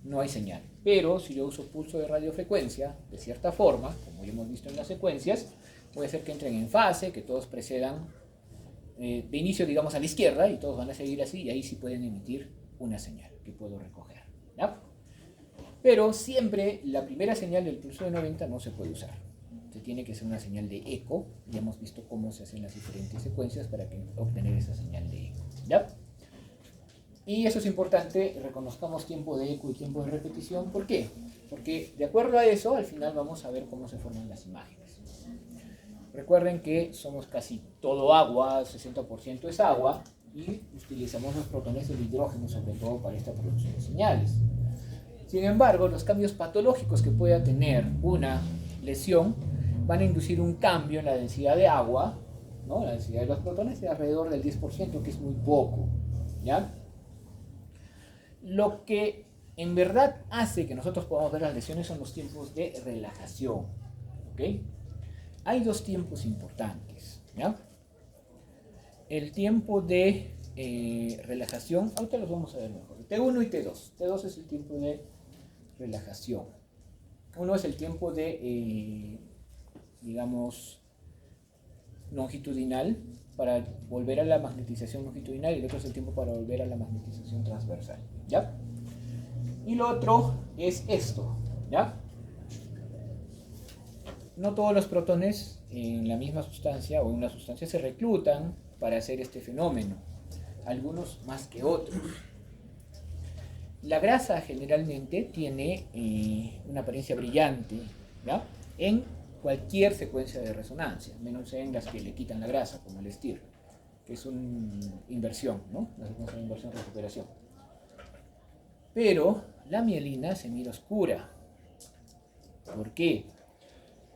no hay señal, pero si yo uso pulso de radiofrecuencia, de cierta forma, como ya hemos visto en las secuencias, puede ser que entren en fase, que todos precedan de inicio, digamos, a la izquierda, y todos van a seguir así, y ahí sí pueden emitir una señal que puedo recoger, ¿ya? Pero siempre la primera señal del pulso de 90 no se puede usar. Se tiene que ser una señal de eco. Ya hemos visto cómo se hacen las diferentes secuencias para obtener esa señal de eco, ¿ya? Y eso es importante, reconozcamos tiempo de eco y tiempo de repetición. ¿Por qué? Porque de acuerdo a eso, al final vamos a ver cómo se forman las imágenes. Recuerden que somos casi todo agua, 60% es agua, y utilizamos los protones del hidrógeno sobre todo para esta producción de señales. Sin embargo, los cambios patológicos que pueda tener una lesión van a inducir un cambio en la densidad de agua, ¿no? La densidad de los protones es alrededor del 10%, que es muy poco, ¿ya? Lo que en verdad hace que nosotros podamos ver las lesiones son los tiempos de relajación, ¿ok? Hay dos tiempos importantes, ¿ya? El tiempo de relajación, ahorita los vamos a ver mejor, T1 y T2. T2 es el tiempo de relajación. Uno es el tiempo de, digamos, longitudinal, para volver a la magnetización longitudinal, y el otro es el tiempo para volver a la magnetización transversal, ¿ya? Y lo otro es esto, ¿ya? No todos los protones en la misma sustancia o en una sustancia se reclutan para hacer este fenómeno, algunos más que otros. La grasa generalmente tiene una apariencia brillante, ¿ya? En cualquier secuencia de resonancia, menos en las que le quitan la grasa, como el STIR, que es una inversión, ¿no? La secuencia de inversión-recuperación. Pero la mielina se mira oscura. ¿Por qué?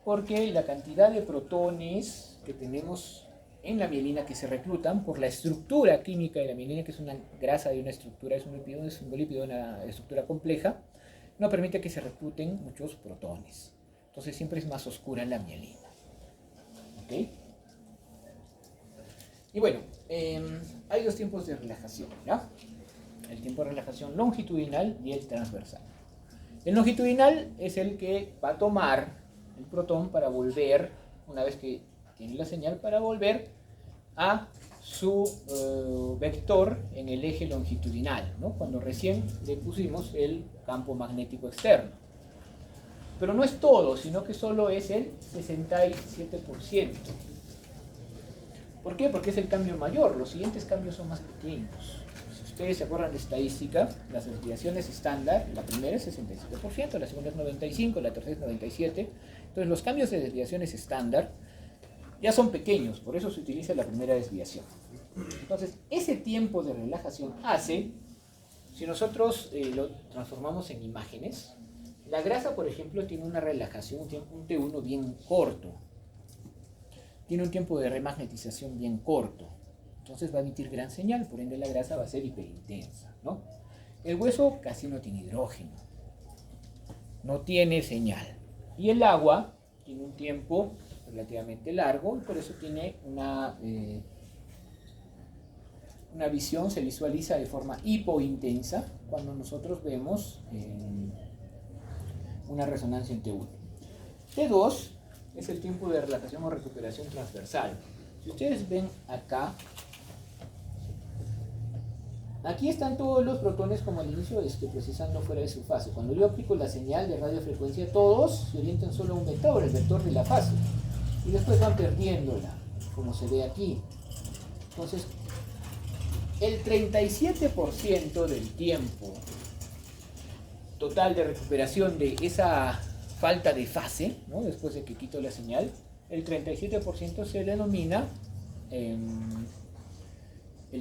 Porque la cantidad de protones que tenemos en la mielina que se reclutan por la estructura química de la mielina, que es una grasa de una estructura, es un lípido de una estructura compleja, no permite que se recluten muchos protones. Entonces siempre es más oscura la mielina. ¿Ok? Y bueno, hay dos tiempos de relajación, ¿ya? El tiempo de relajación longitudinal y el transversal. El longitudinal es el que va a tomar el protón para volver, una vez que tiene la señal, para volver a su vector en el eje longitudinal, ¿no? Cuando recién le pusimos el campo magnético externo. Pero no es todo, sino que solo es el 67%. ¿Por qué? Porque es el cambio mayor. Los siguientes cambios son más pequeños. Si ustedes se acuerdan de estadística, las desviaciones estándar, la primera es 67%, la segunda es 95%, la tercera es 97%. Entonces los cambios de desviaciones estándar ya son pequeños, por eso se utiliza la primera desviación. Entonces, ese tiempo de relajación hace, si nosotros lo transformamos en imágenes, la grasa, por ejemplo, tiene una relajación, un T1 bien corto. Tiene un tiempo de remagnetización bien corto. Entonces va a emitir gran señal, por ende la grasa va a ser hiperintensa, ¿no? El hueso casi no tiene hidrógeno. No tiene señal. Y el agua tiene un tiempo relativamente largo y por eso tiene una visión, se visualiza de forma hipointensa cuando nosotros vemos una resonancia en T1. T2 es el tiempo de relajación o recuperación transversal. Si ustedes ven acá, aquí están todos los protones como al inicio procesando fuera de su fase. Cuando yo aplico la señal de radiofrecuencia, todos se orientan solo a un vector, el vector de la fase. Y después van perdiéndola, como se ve aquí. Entonces, el 37% del tiempo total de recuperación de esa falta de fase, ¿no? Después de que quito la señal, el 37% se denomina el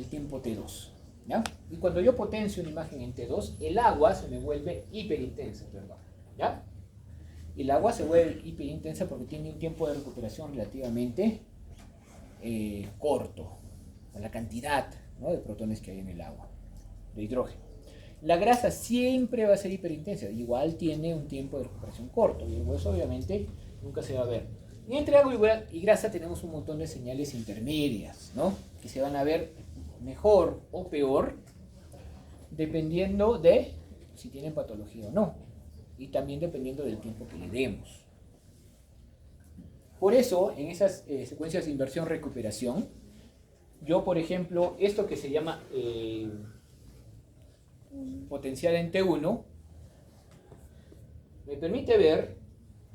tiempo T2. ¿Ya? Y cuando yo potencio una imagen en T2, el agua se me vuelve hiperintensa, perdón, ¿ya? El agua se vuelve hiperintensa porque tiene un tiempo de recuperación relativamente corto, a la cantidad, ¿no?, de protones que hay en el agua, de hidrógeno. La grasa siempre va a ser hiperintensa, igual tiene un tiempo de recuperación corto, y el hueso obviamente nunca se va a ver. Y entre agua y grasa tenemos un montón de señales intermedias, ¿no?, que se van a ver mejor o peor dependiendo de si tienen patología o no, y también dependiendo del tiempo que le demos. Por eso, en esas secuencias de inversión-recuperación, yo, por ejemplo, esto que se llama potencial en T1, me permite ver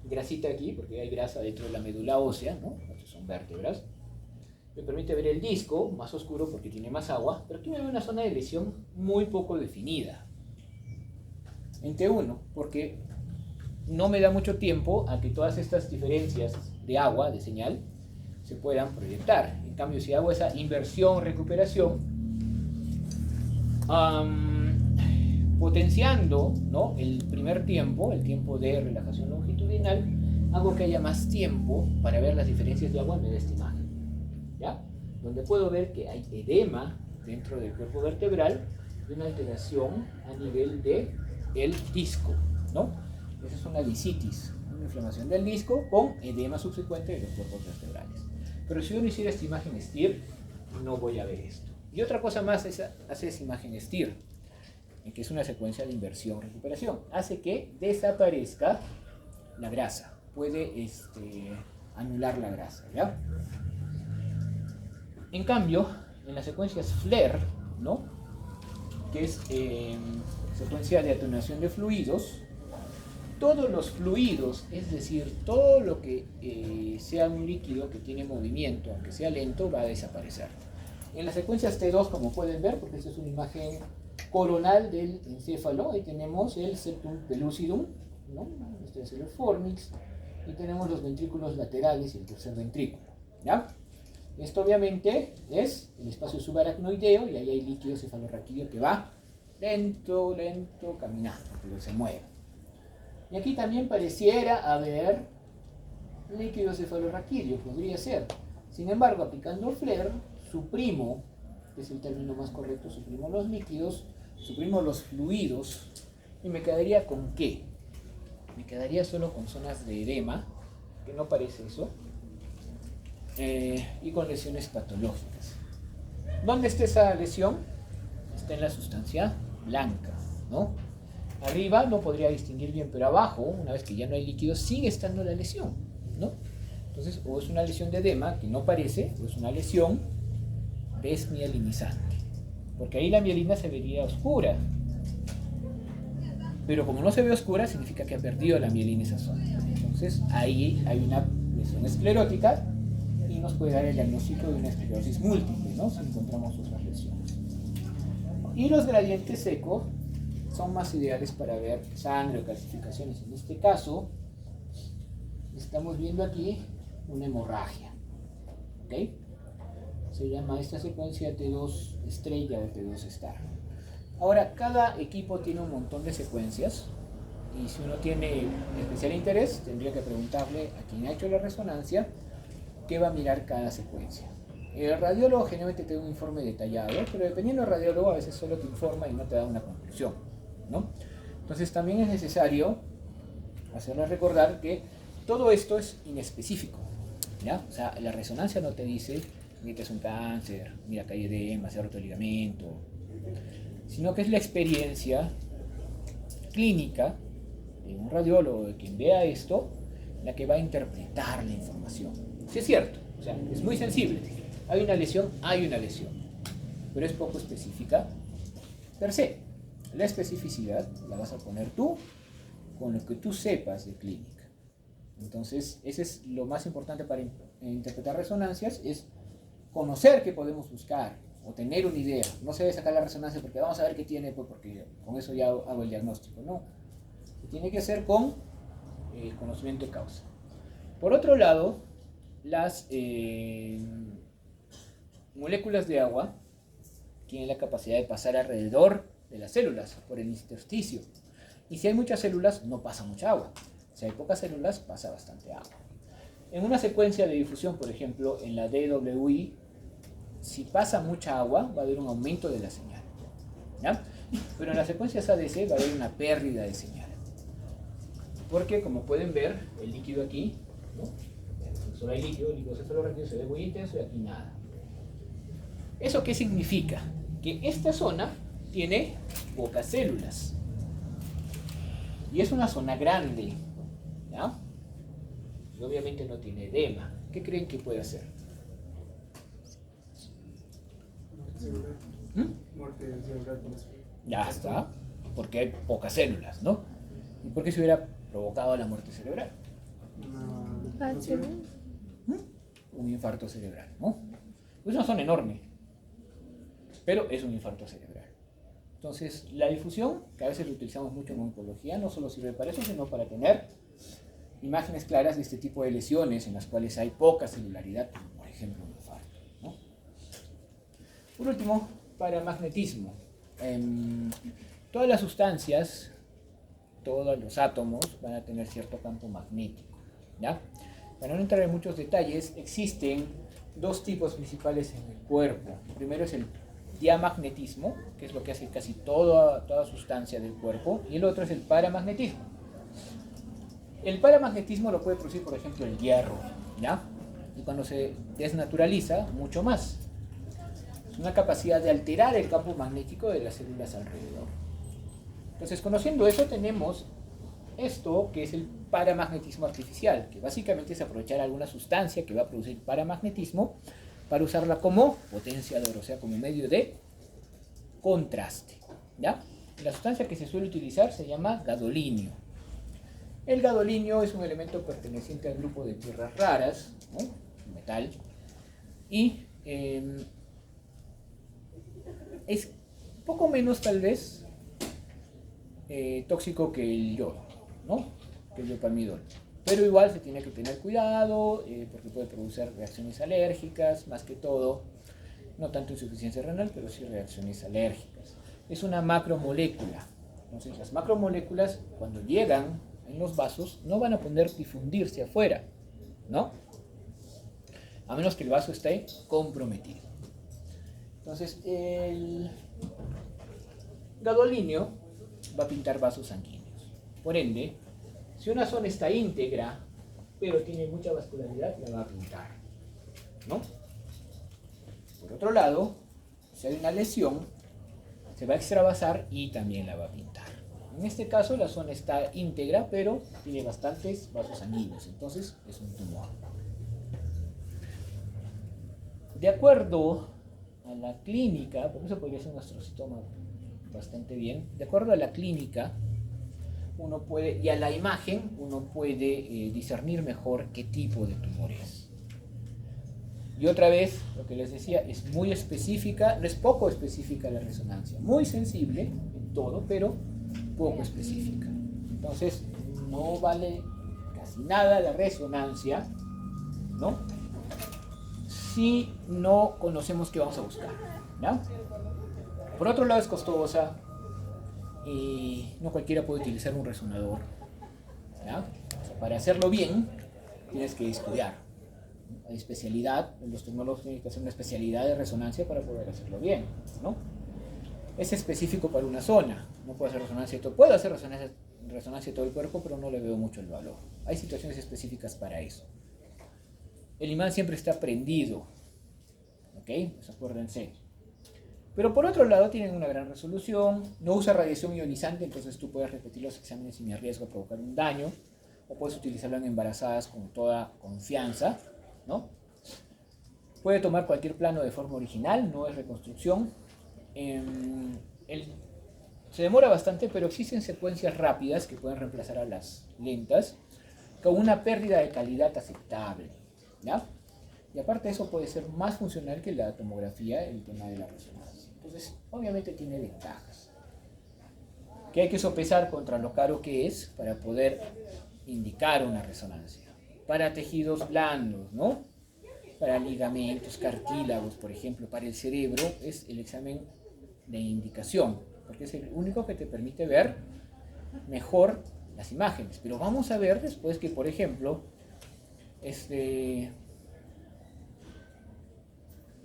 grasita aquí, porque hay grasa dentro de la médula ósea, ¿no? Estos son vértebras. Me permite ver el disco, más oscuro porque tiene más agua, pero aquí me veo una zona de lesión muy poco definida en T1, porque no me da mucho tiempo a que todas estas diferencias de agua, de señal, se puedan proyectar. En cambio, si hago esa inversión-recuperación, potenciando, ¿no?, el primer tiempo, el tiempo de relajación longitudinal, hago que haya más tiempo para ver las diferencias de agua en esta imagen, ¿ya? Donde puedo ver que hay edema dentro del cuerpo vertebral y una alteración a nivel del disco, ¿no? Esa es una lisitis, una inflamación del disco con edema subsecuente de los cuerpos vertebrales. Pero si uno hiciera esta imagen STIR, no voy a ver esto. Y otra cosa más es hacer esa imagen STIR, que es una secuencia de inversión-recuperación. Hace que desaparezca la grasa, puede anular la grasa, ¿ya? En cambio, en las secuencias FLAIR, ¿no?, que es secuencia de atenuación de fluidos, todos los fluidos, es decir, todo lo que sea un líquido que tiene movimiento, aunque sea lento, va a desaparecer. En las secuencias T2, como pueden ver, porque esta es una imagen coronal del encéfalo, ahí tenemos el septum pellucidum, ¿no?, este es el fornix, y tenemos los ventrículos laterales y el tercer ventrículo, ¿ya? Esto obviamente es el espacio subaracnoideo, y ahí hay líquido cefalorraquídeo que va lento, lento, caminando, pero se mueve. Y aquí también pareciera haber líquido cefalorraquídeo, podría ser. Sin embargo, aplicando FLAIR, suprimo, que es el término más correcto, suprimo los líquidos, suprimo los fluidos, y me quedaría con ¿qué? Me quedaría solo con zonas de edema, que no parece eso, y con lesiones patológicas. ¿Dónde está esa lesión? Está en la sustancia blanca, ¿no? Arriba no podría distinguir bien, pero abajo, una vez que ya no hay líquido, sigue estando la lesión, ¿no? Entonces, o es una lesión de edema, que no parece, o es una lesión desmielinizante, porque ahí la mielina se vería oscura, pero como no se ve oscura, significa que ha perdido la mielina esa zona. Entonces, ahí hay una lesión esclerótica y nos puede dar el diagnóstico de una esclerosis múltiple, ¿no?, si encontramos otras lesiones. Y los gradientes secos son más ideales para ver sangre o calcificaciones. En este caso, estamos viendo aquí una hemorragia, ¿ok? Se llama esta secuencia T2 estrella o T2 star. Ahora, cada equipo tiene un montón de secuencias, y si uno tiene especial interés, tendría que preguntarle a quien ha hecho la resonancia qué va a mirar cada secuencia. El radiólogo generalmente te da un informe detallado, pero dependiendo del radiólogo a veces solo te informa y no te da una conclusión, ¿no? Entonces también es necesario hacerles recordar que todo esto es inespecífico, ¿ya? O sea, la resonancia no te dice que es un cáncer, mira que hay edema, se ha roto el ligamento, sino que es la experiencia clínica de un radiólogo, de quien vea esto, la que va a interpretar la información. Sí, es cierto, o sea, es muy sensible. Hay una lesión, pero es poco específica per se. La especificidad la vas a poner tú con lo que tú sepas de clínica. Entonces, ese es lo más importante para interpretar resonancias, es conocer qué podemos buscar o tener una idea. No se debe sacar la resonancia porque vamos a ver qué tiene, pues porque con eso ya hago el diagnóstico. No, se tiene que hacer con conocimiento de causa. Por otro lado, las moléculas de agua tienen la capacidad de pasar alrededor de las células, por el intersticio. Y si hay muchas células, no pasa mucha agua. Si hay pocas células, pasa bastante agua. En una secuencia de difusión, por ejemplo, en la DWI, si pasa mucha agua, va a haber un aumento de la señal, ¿ya? Pero en las secuencias ADC va a haber una pérdida de señal. Porque, como pueden ver, el líquido aquí, ¿no? Solo hay líquido, el líquido cefalorraquídeo se ve muy intenso y aquí nada. ¿Eso qué significa? Que esta zona tiene pocas células. Y es una zona grande, ¿ya? Y obviamente no tiene edema. ¿Qué creen que puede hacer? Muerte cerebral. Ya está, porque hay pocas células, ¿no? ¿Y por qué se hubiera provocado la muerte cerebral? Un infarto cerebral, ¿no? Es una zona enorme, pero es un infarto cerebral. Entonces, la difusión, que a veces lo utilizamos mucho en oncología, no solo sirve para eso, sino para tener imágenes claras de este tipo de lesiones en las cuales hay poca celularidad, como por ejemplo un infarto, ¿no? Por último, paramagnetismo. Todas las sustancias, todos los átomos van a tener cierto campo magnético, ¿ya? Para no entrar en muchos detalles, existen dos tipos principales en el cuerpo. Primero es el diamagnetismo, que es lo que hace casi toda sustancia del cuerpo, y el otro es el paramagnetismo. El paramagnetismo lo puede producir, por ejemplo, el hierro, ¿ya? Y cuando se desnaturaliza, mucho más. Es una capacidad de alterar el campo magnético de las células alrededor. Entonces, conociendo eso, tenemos esto que es el paramagnetismo artificial, que básicamente es aprovechar alguna sustancia que va a producir paramagnetismo para usarla como potenciador, o sea, como medio de contraste, ¿ya? La sustancia que se suele utilizar se llama gadolinio. El gadolinio es un elemento perteneciente al grupo de tierras raras, ¿no? Metal, y es poco menos tal vez tóxico que el yodo, ¿no? Que el iopamidol. Pero igual se tiene que tener cuidado porque puede producir reacciones alérgicas, más que todo, no tanto insuficiencia renal, pero sí reacciones alérgicas. Es una macromolécula. Entonces las macromoléculas cuando llegan en los vasos no van a poder difundirse afuera, ¿no? A menos que el vaso esté comprometido. Entonces el gadolinio va a pintar vasos sanguíneos. Por ende, si una zona está íntegra, pero tiene mucha vascularidad, la va a pintar, ¿no? Por otro lado, si hay una lesión, se va a extravasar y también la va a pintar. En este caso, la zona está íntegra, pero tiene bastantes vasos sanguíneos, entonces es un tumor. De acuerdo a la clínica, por eso podría ser un astrocitoma bastante bien, de acuerdo a la clínica, uno puede, y a la imagen, uno puede discernir mejor qué tipo de tumor es. Y otra vez, lo que les decía, es muy específica, no es poco específica la resonancia, muy sensible en todo, pero poco específica. Entonces, no vale casi nada la resonancia, ¿no? Si no conocemos qué vamos a buscar, ¿no? Por otro lado, es costosa. Y no cualquiera puede utilizar un resonador, ¿ya? O sea, para hacerlo bien tienes que estudiar. Hay especialidad, los tecnólogos tienen que hacer una especialidad de resonancia para poder hacerlo bien, ¿no? Es específico para una zona, no puede hacer resonancia de todo, puede hacer resonancia de todo el cuerpo, pero no le veo mucho el valor. Hay situaciones específicas para eso. El imán siempre está prendido, ¿ok? Pues acuérdense. Pero por otro lado tienen una gran resolución, no usa radiación ionizante, entonces tú puedes repetir los exámenes sin riesgo de provocar un daño, o puedes utilizarlo en embarazadas con toda confianza, ¿no? Puede tomar cualquier plano de forma original, no es reconstrucción. Se demora bastante, pero existen secuencias rápidas que pueden reemplazar a las lentas, con una pérdida de calidad aceptable, ¿ya? Y aparte eso puede ser más funcional que la tomografía, el tema de la resonancia. Entonces, obviamente tiene ventajas. Que hay que sopesar contra lo caro que es para poder indicar una resonancia. Para tejidos blandos, ¿no? Para ligamentos, cartílagos, por ejemplo, para el cerebro es el examen de indicación, porque es el único que te permite ver mejor las imágenes. Pero vamos a ver después que, por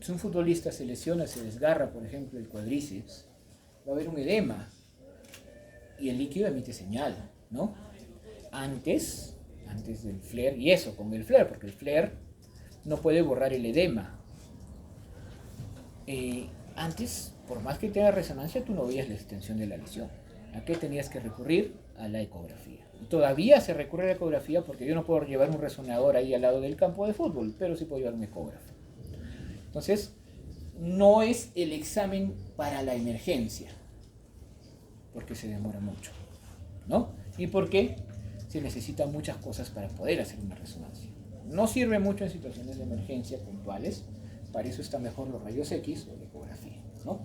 Si un futbolista se lesiona, se desgarra, por ejemplo, el cuádriceps, va a haber un edema y el líquido emite señal, ¿no? Antes del flare, y eso con el flare, porque el flare no puede borrar el edema. Antes, por más que tenga resonancia, tú no veías la extensión de la lesión. ¿A qué tenías que recurrir? A la ecografía. Y todavía se recurre a la ecografía porque yo no puedo llevar un resonador ahí al lado del campo de fútbol, pero sí puedo llevar un ecógrafo. Entonces, no es el examen para la emergencia, porque se demora mucho, ¿no? Y porque se necesitan muchas cosas para poder hacer una resonancia. No sirve mucho en situaciones de emergencia puntuales, para eso está mejor los rayos X o la ecografía, ¿no?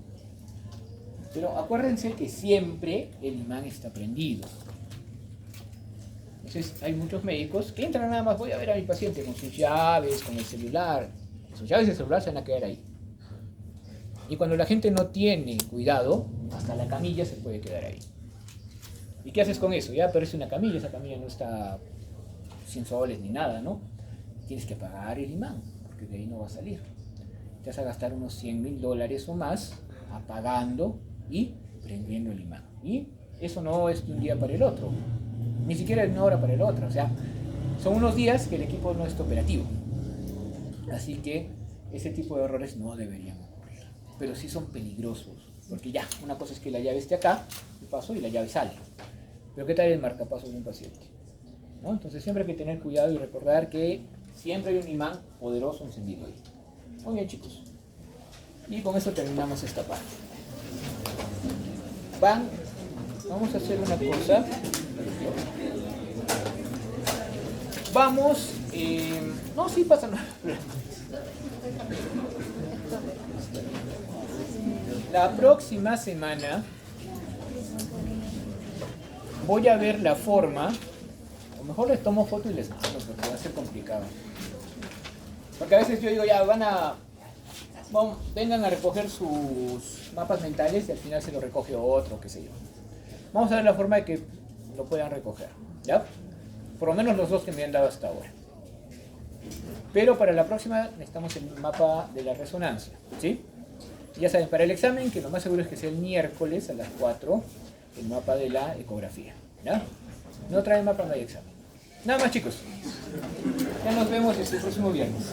Pero acuérdense que siempre el imán está prendido. Entonces hay muchos médicos que entran nada más, voy a ver a mi paciente con sus llaves, con el celular. Sus llaves del celular se van a quedar ahí. Y cuando la gente no tiene cuidado, hasta la camilla se puede quedar ahí. ¿Y qué haces con eso? Ya aparece una camilla, esa camilla no está 100 soles ni nada, ¿no? Tienes que pagar el imán, porque de ahí no va a salir. Te vas a gastar unos $100,000 o más apagando y prendiendo el imán. Y eso no es de un día para el otro, ni siquiera de una hora para el otro. O sea, son unos días que el equipo no está operativo. Así que ese tipo de errores no deberían ocurrir. Pero sí son peligrosos, porque ya, una cosa es que la llave esté acá, el paso, y la llave sale. Pero ¿qué tal el marcapasos de un paciente? ¿No? Entonces siempre hay que tener cuidado y recordar que siempre hay un imán poderoso encendido ahí. Muy bien, chicos. Y con eso terminamos esta parte. Vamos a hacer una cosa. Vamos, no, sí pasa nada. La próxima semana voy a ver la forma, o mejor les tomo foto y les mando porque va a ser complicado. Porque a veces yo digo, ya vengan a recoger sus mapas mentales y al final se lo recoge otro, qué sé yo. Vamos a ver la forma de que lo puedan recoger, ¿ya? Por lo menos los dos que me han dado hasta ahora. Pero para la próxima necesitamos el mapa de la resonancia, ¿sí? Ya saben, para el examen, que lo más seguro es que sea el miércoles a las 4, el mapa de la ecografía, ¿ya? No trae mapa, no hay examen. Nada más, chicos. Ya nos vemos el próximo viernes.